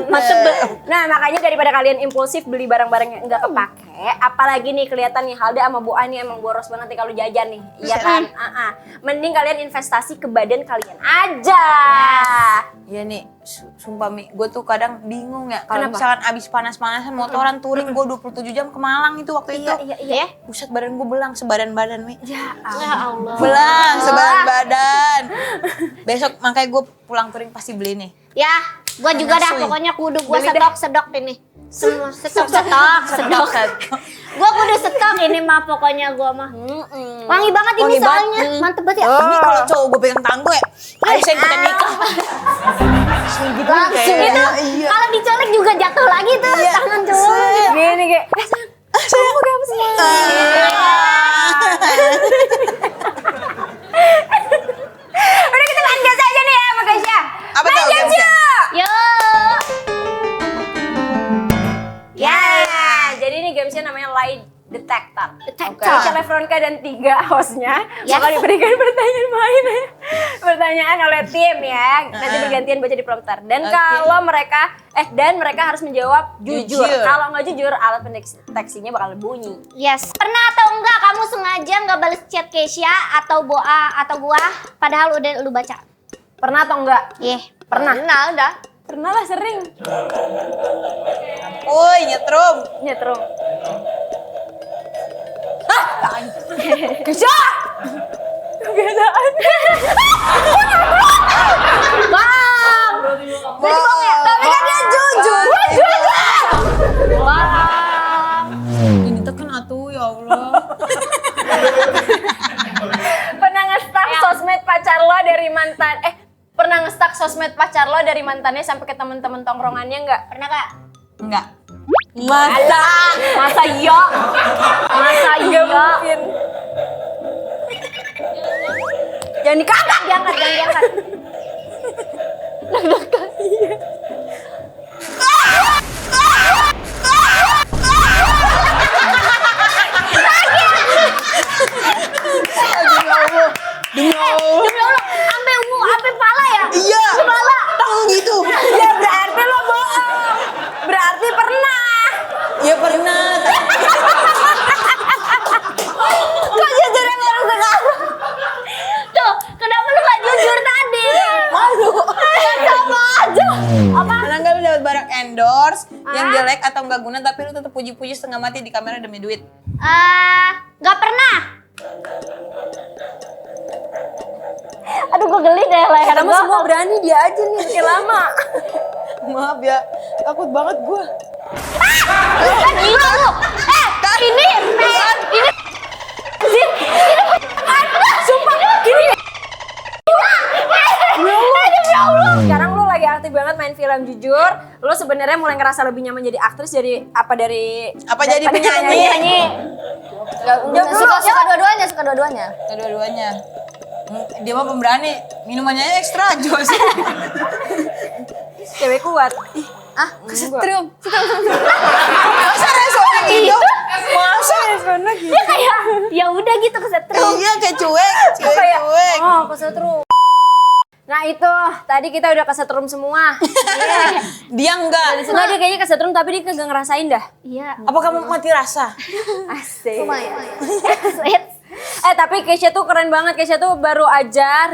Speaker 2: Mantep.
Speaker 1: Nah, makanya daripada kalian impulsif beli barang-barang yang enggak kepake, apalagi nih kelihatan nih Halda sama Bu Ani emang boros banget nih kalau jajan nih. Iya kan? Mending kalian investasi ke badan kalian aja.
Speaker 2: Iya nih, sumpah Mi, gue tuh kadang bingung ya kalau
Speaker 1: Kenapa?
Speaker 2: misalkan abis panas-panasan motoran touring gue 27 jam ke Malang itu waktu itu.
Speaker 1: Iya.
Speaker 2: Buset, badan gue belang sebadan badan Mi.
Speaker 1: Ya
Speaker 4: Allah.
Speaker 2: Belang sebadan badan. Besok makanya gue pulang touring pasti beli nih.
Speaker 4: Ya, gua juga dah
Speaker 2: Suy.
Speaker 4: pokoknya kudu gua
Speaker 1: Beli
Speaker 4: stok ini. Semua stok. Gua kudu stok ini mah pokoknya gua mah. Wangi banget ini
Speaker 2: Wangi banget.
Speaker 4: soalnya. Mantep banget ya.
Speaker 2: Mi kalau cowok gue pegang tangan gue, ayo saya ikutan nikah.
Speaker 4: Langsung
Speaker 2: kayak-
Speaker 4: itu
Speaker 2: iya.
Speaker 4: kalau dicolek juga jatuh lagi tuh tangan cowok.
Speaker 1: Gini kayak, sayang mau kayak apa sih? Udah kita main gas aja nih ya sama Kesha.
Speaker 2: Apa
Speaker 1: Main
Speaker 2: tuh
Speaker 1: gas
Speaker 2: gamesnya?
Speaker 1: yuk.
Speaker 4: Yuk.
Speaker 1: Ya, jadi ini gamesnya namanya Lie Detector.
Speaker 4: Detector.
Speaker 1: Kesha Lefronka dan 3 hostnya
Speaker 4: Yes.
Speaker 1: bakal diberikan pertanyaan oleh tim ya. Nanti bergantian baca di prompter. Dan kalau mereka harus menjawab jujur.
Speaker 2: Jujur.
Speaker 1: Kalau nggak jujur, alat pendeteksinya bakal bunyi.
Speaker 4: Yes. Pernah atau enggak kamu sengaja nggak balas chat Kesha atau Boa atau gua padahal udah lu baca?
Speaker 1: Pernah atau enggak?
Speaker 4: Pernah.
Speaker 5: udah.
Speaker 1: Pernah lah sering.
Speaker 2: Woi, nyetrum.
Speaker 1: Nyetrum. Kesha! Kebiasaan.
Speaker 4: Bang.
Speaker 1: Tapi kan dia jujur.
Speaker 4: Bang.
Speaker 2: Ini tekan atuh ya Allah.
Speaker 1: Pernah nge-stalk sosmed pacar lo dari mantan pernah nge-stalk sosmed pacar lo dari mantannya sampai ke temen-temen tongkrongannya enggak?
Speaker 4: Pernah Kak?
Speaker 2: Enggak.
Speaker 1: Masa iya? Masa iya? Mungkin. Jangan dikagak,
Speaker 4: Jangan diangkat.
Speaker 2: Demi Allah.
Speaker 4: Demi Allah, sampai ungu, sampai pala ya?
Speaker 2: Iya. Tang gitu.
Speaker 1: Ya berarti lo bohong. Berarti pernah.
Speaker 2: Ya pernah.
Speaker 4: Kok jujur yang baru sekarang? Tuh, kenapa lu gak jujur tadi?
Speaker 2: Malu.
Speaker 4: Kan sama aja. Apa?
Speaker 2: Pernah nggak lu dapat barang endorse yang jelek atau nggak guna tapi lu tetap puji-puji setengah mati di kamera demi duit?
Speaker 4: Gak pernah. Aduh, gue geli deh leher
Speaker 1: Kamu
Speaker 4: gua.
Speaker 1: semua berani, dia aja nih makin lama.
Speaker 2: Maaf ya, takut banget gue.
Speaker 4: Kan gila lu. Ini.
Speaker 1: Sumpah, gini. Sekarang lu lagi aktif banget main film jujur. Lu sebenarnya mulai ngerasa lebih nyaman jadi aktris dari
Speaker 2: Jadi penyanyi?
Speaker 5: Suka dua-duanya.
Speaker 2: Kedua-duanya. Dia mah pemberani, minumannya ekstra jos.
Speaker 1: Cewek kuat.
Speaker 5: Kesetrum.
Speaker 2: Masa responnya gitu? Masa?
Speaker 1: Responnya gitu.
Speaker 4: Dia kayak ya udah gitu kesetrum.
Speaker 2: Iya kayak cuek,
Speaker 1: Kayak,
Speaker 2: cuek.
Speaker 1: oh kesetrum. Nah itu, tadi kita udah kesetrum semua.
Speaker 2: Dia enggak.
Speaker 1: Enggak, dia kayaknya kesetrum tapi dia kagak ngerasain dah.
Speaker 4: Iya.
Speaker 2: Apa kamu mati rasa?
Speaker 1: Asik.
Speaker 4: Sweet.
Speaker 1: Tapi Kesha tuh keren banget. Kesha tuh baru aja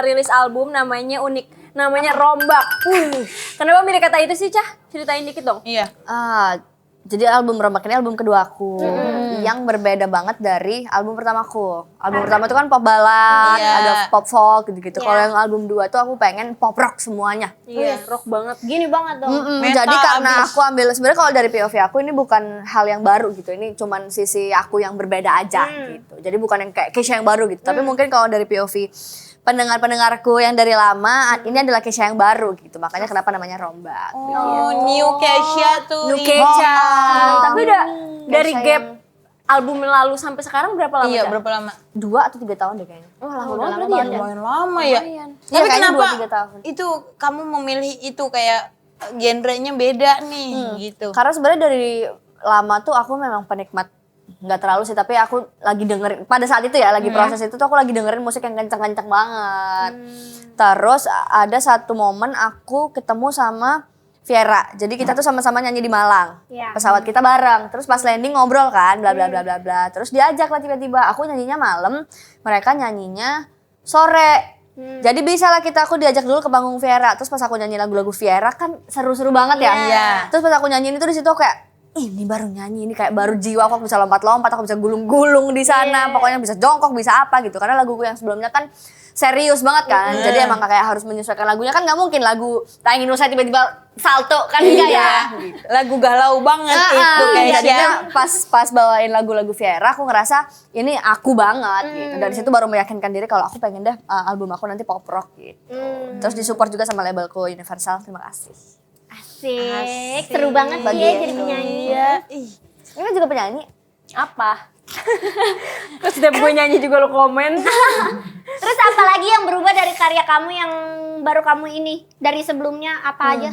Speaker 1: rilis album namanya unik. Namanya Rombak. Kenapa milih kata itu sih, Cah? Ceritain dikit dong.
Speaker 2: Iya.
Speaker 5: Jadi album Rombak ini album kedua aku yang berbeda banget dari album pertamaku. Album pertama itu kan pop ballad,
Speaker 2: Iya.
Speaker 5: ada pop folk gitu-gitu. Kalau yang album 2 tuh aku pengen pop rock semuanya.
Speaker 1: Iya, rock banget.
Speaker 4: Gini banget dong.
Speaker 2: Metal
Speaker 5: Jadi karena
Speaker 2: abis.
Speaker 5: aku ambil sebenarnya kalau dari POV aku ini bukan hal yang baru gitu. Ini cuman sisi aku yang berbeda aja gitu. Jadi bukan yang kayak Kesha yang baru gitu. Tapi mungkin kalau dari POV pendengar-pendengarku yang dari lama, ini adalah Kesha yang baru gitu. Makanya kenapa namanya Rombak.
Speaker 2: Oh, New Kesha tuh.
Speaker 1: New
Speaker 2: Ih.
Speaker 1: Kesha. Tapi udah dari
Speaker 5: Kesha
Speaker 1: gap album yang lalu sampai sekarang berapa lama?
Speaker 2: Iya,
Speaker 1: Cah?
Speaker 2: berapa lama?
Speaker 5: 2 atau 3 tahun deh kayaknya.
Speaker 1: Oh, lama
Speaker 5: Udah
Speaker 1: banget
Speaker 5: lama
Speaker 1: berarti ya.
Speaker 5: banget.
Speaker 2: Lumayan lama ya.
Speaker 5: Iya,
Speaker 2: Tapi
Speaker 5: kayaknya
Speaker 2: kenapa
Speaker 5: 2-3 tahun.
Speaker 2: itu kamu memilih itu kayak genrenya beda nih gitu?
Speaker 5: Karena sebenarnya dari lama tuh aku memang penikmat nggak terlalu sih, tapi aku lagi dengerin pada saat itu ya, lagi proses itu tuh aku lagi dengerin musik yang kencang-kencang banget. Terus ada satu momen aku ketemu sama Viera, jadi kita tuh sama-sama nyanyi di Malang,
Speaker 4: Iya.
Speaker 5: pesawat kita bareng. Terus pas landing ngobrol kan, bla bla bla bla bla. Terus diajak lah tiba-tiba, aku nyanyinya malam, mereka nyanyinya sore. Jadi bisa lah aku diajak dulu ke panggung Viera. Terus pas aku nyanyi lagu-lagu Viera kan seru-seru banget ya.
Speaker 2: Iya.
Speaker 5: Terus pas aku nyanyiin itu di situ aku kayak ini baru nyanyi, ini kayak baru jiwa aku bisa lompat-lompat, aku bisa gulung-gulung di sana, pokoknya bisa jongkok, bisa apa gitu. Karena laguku yang sebelumnya kan serius banget kan, jadi emang kayak harus menyesuaikan lagunya, kan nggak mungkin lagu Tak Ingin Usai tiba-tiba salto kan enggak ya.
Speaker 2: Lagu galau banget itu
Speaker 5: Jadinya
Speaker 2: kayaknya.
Speaker 5: pas bawain lagu-lagu Viera, aku ngerasa ini aku banget gitu. Dari situ baru meyakinkan diri kalau aku pengen deh album aku nanti pop rock gitu. Terus disupport juga sama labelku Universal, terima kasih.
Speaker 4: Asik. Seru banget
Speaker 5: Bagi
Speaker 4: dia
Speaker 5: yang
Speaker 4: jadi penyanyi.
Speaker 5: Ini kan juga penyanyi.
Speaker 1: Apa? Terus setiap gue nyanyi juga lo komen.
Speaker 4: Terus apa lagi yang berubah dari karya kamu yang baru kamu ini? Dari sebelumnya apa aja?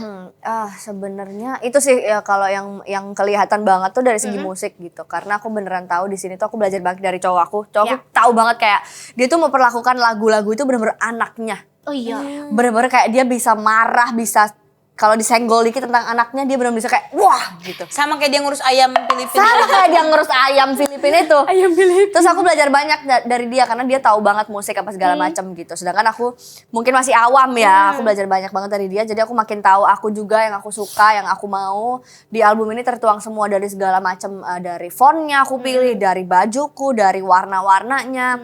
Speaker 5: Sebenarnya itu sih ya, kalau yang kelihatan banget tuh dari segi musik gitu. Karena aku beneran tahu di sini tuh aku belajar banget dari cowok aku. Cowok aku tahu banget kayak dia tuh memperlakukan lagu-lagu itu bener-bener anaknya.
Speaker 4: Oh iya.
Speaker 5: Bener-bener kayak dia bisa marah, bisa kalau disenggol dikit tentang anaknya dia bener-bener bisa kayak wah gitu.
Speaker 2: Sama kayak dia ngurus ayam Filipina.
Speaker 5: Sama kayak dia ngurus ayam Filipina itu. Ayam Filipina. Terus aku belajar banyak dari dia karena dia tahu banget musik apa segala macam gitu. Sedangkan aku mungkin masih awam ya. Aku belajar banyak banget dari dia. Jadi aku makin tahu aku juga yang aku suka, yang aku mau. Di album ini tertuang semua dari segala macam, dari fontnya aku pilih, dari bajuku, dari warna-warnanya.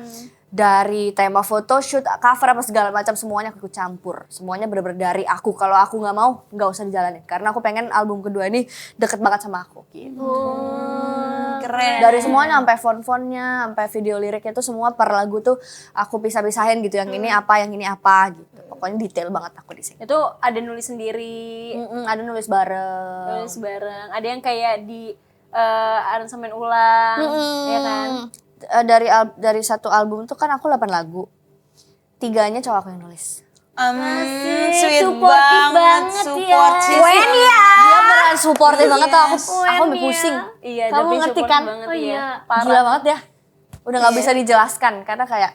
Speaker 5: Dari tema photoshoot, cover apa segala macam semuanya aku campur. Semuanya bener-bener dari aku. Kalau aku nggak mau, nggak usah dijalanin. Karena aku pengen album kedua ini deket banget sama aku. Gitu.
Speaker 2: Keren.
Speaker 5: Dari semuanya sampai font-fontnya, sampai video liriknya tuh semua per lagu tuh aku pisah-pisahin gitu. Yang ini apa, yang ini apa gitu. Pokoknya detail banget aku di sini.
Speaker 1: Itu ada nulis sendiri,
Speaker 5: Ada nulis bareng.
Speaker 1: nulis bareng. Ada yang kayak di aransemen ulang, ya kan?
Speaker 5: Dari satu album tuh kan aku 8 lagu. 3-nya cowok aku yang nulis.
Speaker 2: Sweet
Speaker 4: supportive banget
Speaker 2: support
Speaker 4: ya.
Speaker 2: sih.
Speaker 5: Dia beneran supportive banget tuh, aku sampai pusing.
Speaker 1: Iya,
Speaker 5: Kamu
Speaker 1: tapi
Speaker 5: ngerti
Speaker 1: support
Speaker 5: kan?
Speaker 1: banget,
Speaker 4: Oh iya.
Speaker 5: Gila banget ya. Udah nggak bisa dijelaskan karena kayak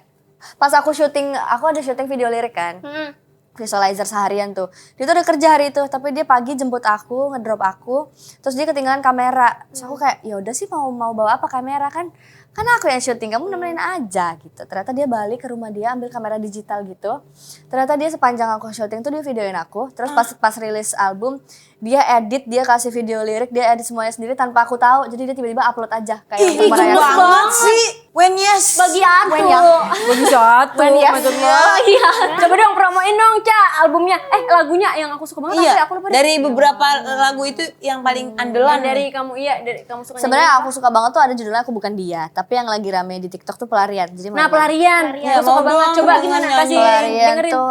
Speaker 5: pas aku ada syuting video lirik kan. Visualizer seharian tuh. Dia tuh udah kerja hari itu, tapi dia pagi jemput aku, ngedrop aku, terus dia ketinggalan kamera. Terus aku kayak, ya udah sih mau bawa apa kamera kan? Kan aku yang syuting, kamu nemenin aja gitu. Ternyata dia balik ke rumah dia ambil kamera digital gitu. Ternyata dia sepanjang aku syuting tuh dia videoin aku. Terus pas rilis album, dia edit, dia kasih video lirik, dia edit semuanya sendiri tanpa aku tahu. Jadi dia tiba-tiba upload aja kayak untuk
Speaker 2: Itu
Speaker 5: merayakan.
Speaker 2: banget sih. When yes.
Speaker 4: Bagi aku.
Speaker 1: Bagi satu
Speaker 5: When yes.
Speaker 1: maksudnya.
Speaker 5: Iya.
Speaker 1: Coba dong promoin dong, Ca, albumnya. Lagunya yang aku suka banget
Speaker 2: Iya.
Speaker 1: tapi aku lupa deh.
Speaker 2: Dari beberapa lagu itu yang paling andalan
Speaker 1: dari kamu, dari kamu suka
Speaker 5: Sebenarnya aku suka banget tuh ada judulnya Aku Bukan Dia, tapi yang lagi rame di TikTok tuh Pelarian. Jadi
Speaker 1: Nah,
Speaker 5: memang-
Speaker 1: pelarian.
Speaker 2: Ya,
Speaker 1: Aku suka
Speaker 2: mau
Speaker 1: banget.
Speaker 2: dong,
Speaker 1: Coba
Speaker 2: mau
Speaker 1: gimana
Speaker 2: nyanyi.
Speaker 1: kasih
Speaker 5: Pelarian
Speaker 1: dengerin.
Speaker 5: tuh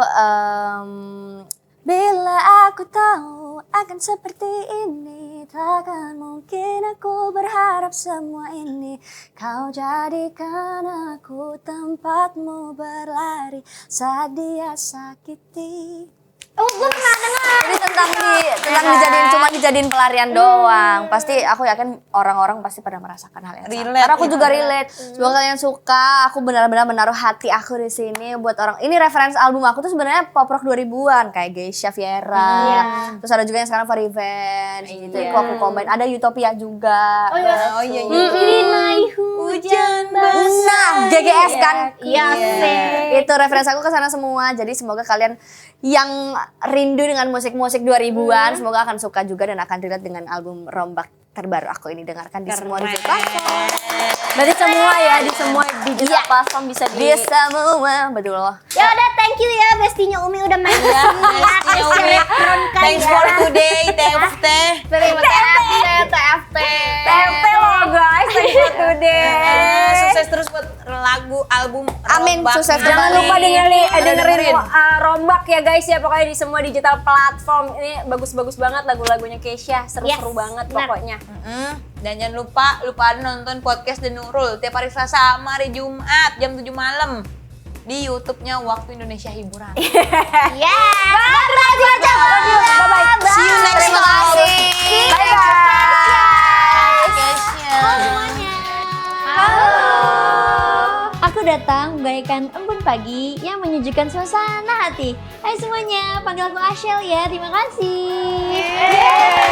Speaker 5: bila aku tahu akan seperti ini, takkan mungkin aku berharap semua ini. Kau jadikan aku tempatmu berlari saat dia sakiti.
Speaker 4: Oh, gue pernah dengar.
Speaker 5: Jadi tentang cuma dijadiin pelarian doang. Pasti aku yakin orang-orang pasti pada merasakan hal yang sama.
Speaker 2: Relate
Speaker 5: Karena aku
Speaker 2: ya.
Speaker 5: juga relate. Semoga kalian suka. Aku benar-benar menaruh hati aku di sini buat orang. Ini referensi album aku tuh sebenarnya pop rock 2000-an kayak Geisha, Viera. Terus ada juga yang sekarang For Revenge gitu. Itu aku combine. Ada Utopia juga.
Speaker 2: Oh iya.
Speaker 4: Inai hujan
Speaker 5: Nah, GGS kan?
Speaker 4: Iya, sih.
Speaker 5: Itu referensi aku ke sana semua. Jadi semoga kalian yang rindu dengan musik-musik 2000-an semoga akan suka juga dan akan relate dengan album Rombak terbaru aku ini. Dengarkan di semua digital platform.
Speaker 1: Berarti semua ya, di semua digital platform bisa
Speaker 5: Di semua, betul loh.
Speaker 4: Ya udah, thank you ya bestinya Umi udah main di sini ya.
Speaker 2: Bestinya Umi. Thanks for today, TFT.
Speaker 5: Terima kasih TFT.
Speaker 1: TFT loh guys, thank you today.
Speaker 2: Sukses terus buat album
Speaker 5: Amin,
Speaker 2: Rombak.
Speaker 5: sukses
Speaker 1: Jangan
Speaker 5: kembali.
Speaker 1: lupa dengerin
Speaker 2: Dengerin.
Speaker 1: Rombak ya guys ya, pokoknya di semua digital platform. Ini bagus-bagus banget lagu-lagunya Keisha, seru-seru
Speaker 4: Yes,
Speaker 1: banget
Speaker 4: benar.
Speaker 1: pokoknya.
Speaker 2: Dan jangan lupa nonton podcast The Nurul tiap hari Selasa sama hari Jumat jam 7 malam di YouTube-nya Waktu Indonesia Hiburan.
Speaker 4: Ya.
Speaker 1: Bye-bye.
Speaker 2: See you next
Speaker 5: Terima
Speaker 2: time.
Speaker 5: kasih.
Speaker 1: Bye-bye.
Speaker 2: Keisha.
Speaker 4: Semuanya.
Speaker 6: pagi yang menyejukkan suasana hati. Hai semuanya, panggil aku Ashel ya. Terima kasih.